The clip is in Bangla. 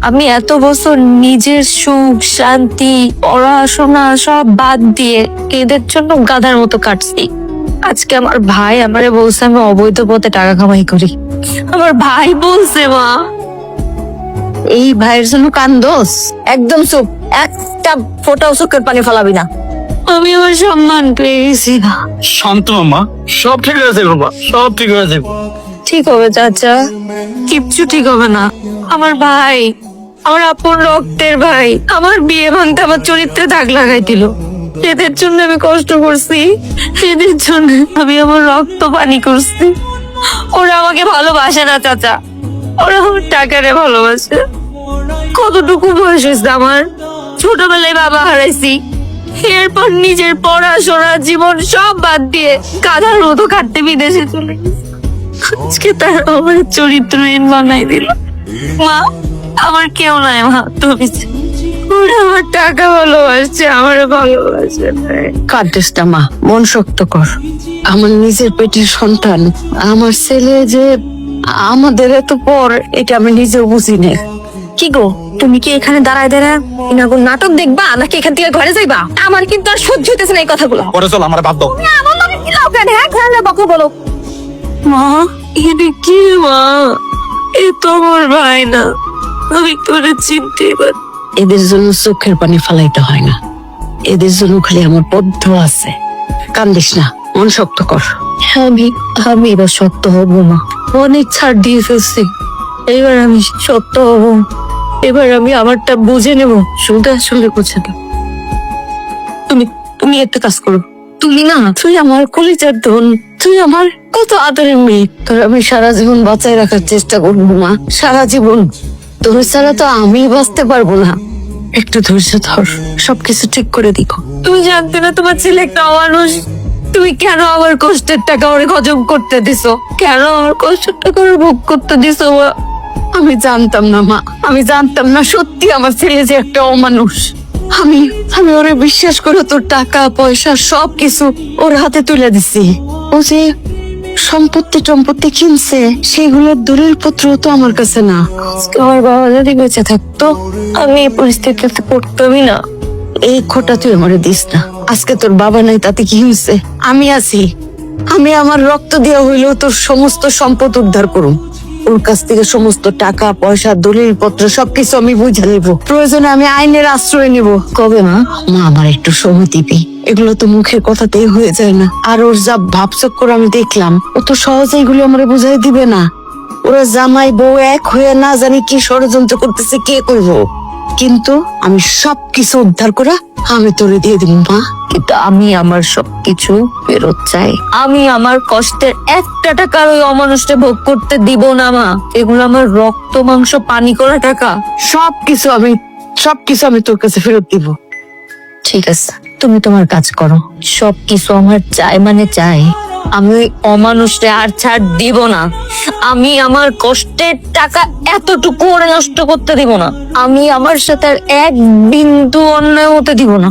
আমি এত বছর নিজের সুখ শান্তি পড়াশোনা সব বাদ দিয়ে এদের জন্য গাধার মতো কাটছি। আজকে আমার ভাই আমারে বলছে আমি অবৈধ পথে টাকা কামাই করি। আমার ভাই বলছে মা। এই ভাইয়ের জন্য কান্দোস? একদম চুপ, একটা ফোঁটাও চোখের পানি ফেলাবি না। আমি আমার সম্মান পেয়ে গেছি। শান্ত মা, সব ঠিক হয়ে যাবে বাবা, সব ঠিক হয়ে যাবে। ঠিক হবে চাচা, কিচ্ছু ঠিক হবে না। আমার ভাই, আমার আপন রক্তের ভাই, আমার বিয়ে ভাঙতে আমার চরিত্রে দাগ লাগাই দিল। এদের জন্য আমি কষ্ট করছি, এদের জন্য আমি আমার রক্ত পানি করছি। ওরা আমাকে ভালোবাসে না চাচা, ওরা আমার টাকারে ভালোবাসে। কতটুকু বয়স হয়েছে আমার, ছোটবেলায় বাবা হারাইছি, এরপর নিজের পড়াশোনা জীবন সব বাদ দিয়ে গাধার মতো খাটতে বিদেশে চলে গেছি। আজকে তার আমার চরিত্রহীন বানাই দিল। মা, আমার কেউ নাই মা, তুমি ওরা আমার টাকা ভালোবাসছে, আমার ভালোবাসে না। কাঁদিস না মা, মন শক্ত কর। আমার নিজের পেটের সন্তান, আমার ছেলে যে আমাদের এত পর, এটা আমি নিজেও বুঝি না। কি গো, তুমি কি এখানে দাঁড়ায় দাঁড়ায় ইনাগুর নাটক দেখবা নাকি এখান থেকে ঘরে যাইবা? আমার কিন্তু আর সহ্য হইতেছে না এই কথাগুলো। পরে চল, আমার বাদ দাও। এমন ভাবে কি লাও কেন? হ্যাঁ, ঘরে বকো বলো। মা, এটা কি মা? এ তো আমার ভাই না, আমি তোরে চিনতে পারি। এদের জন্য চোখের পানি ফেলাইতে হয় না, এদের জন্য খালি আমার বদ্ধ আছে। কান্দিস না, মন শক্ত কর। আমি আমি এবার সত্য হব মা। অনেক ছাড় দিয়ে ফেলছি, এবার আমি সত্য হব। এবার আমি আমারটা বুঝে নেব, শুধু আসলে বুঝে নেব। তুমি তুমি একটা কাজ করো, তুমি না, তুই আমার কলিজার ধন, তুই আমার কত আদরের মেয়ে। তোর আমি সারা জীবন বাঁচাই রাখার চেষ্টা করবো মা, সারা জীবন। তোর ছাড়া তো আমি বাঁচতে পারবো না। একটু ধৈর্য ধর, সবকিছু ঠিক করে দিকো। তুমি জানতে না তোমার ছেলে একটা অমানুষ। তুমি কেন আমার কষ্টের টাকা ওরে হজম করতে দিছো? কেন আমার কষ্টের টাকা ওরে ভোগ করতে দিছো মা? আমি জানতাম না মা, আমি জানতাম না সত্যি আমার ছেলে যে একটা অমানুষ। আমি আমি ওরে বিশ্বাস করে তোর টাকা পয়সা সবকিছু ওর হাতে তুলে দিছি। ও যে সম্পত্তি কিনছে, সেগুলোর দূরের পত্র তো আমার কাছে না। আজকে আমার বাবা যদি বেঁচে থাকতো, আমি এই পরিস্থিতিতে পড়তামই না। এই খোটা তুই আমারে দিস না। আজকে তোর বাবা নাই তাতে কি হয়েছে? আমি আছি, আমি আমার রক্ত দেওয়া হইলেও তোর সমস্ত সম্পদ উদ্ধার করুম। ওর কাছ থেকে সমস্ত টাকা পয়সা দলিল পত্র সবকিছু আমি বুঝে নেব, প্রয়োজনে আমি আইনের আশ্রয় নেব। কবে মা? মা, আমার একটু সময় দিবি। এগুলো তো মুখের কথাতেই হয়ে যায় না। আর ওর যা ভাবচক্কর আমি দেখলাম, ও তো সহজে এগুলো আমারে বুঝাই দিবে না। ওরা জামাই বউ এক হয়ে না জানি কি ষড়যন্ত্র করতেছে, কে করব। কিন্তু আমি সবকিছু উদ্ধার করে আমি তোরে দিয়ে দিব মা। কিন্তু আমি আমার সবকিছু ফেরত চাই। আমি আমার কষ্টের একটা টাকার ওই অমানুষকে ভোগ করতে দিব না মা। এগুলো আমার রক্ত মাংস পানি করা টাকা। সবকিছু আমি তোর কাছে ফেরত দিব। ঠিক আছে, তুমি তোমার কাজ করো। সবকিছু আমার চাই মানে চাই। আমি ওই অমানুষে আর ছাড় দিব না। আমি আমার কষ্টের টাকা এতটুকু ওরে নষ্ট করতে দিব না। আমি আমার সাথে আর এক বিন্দু অন্যায় হতে দিব না।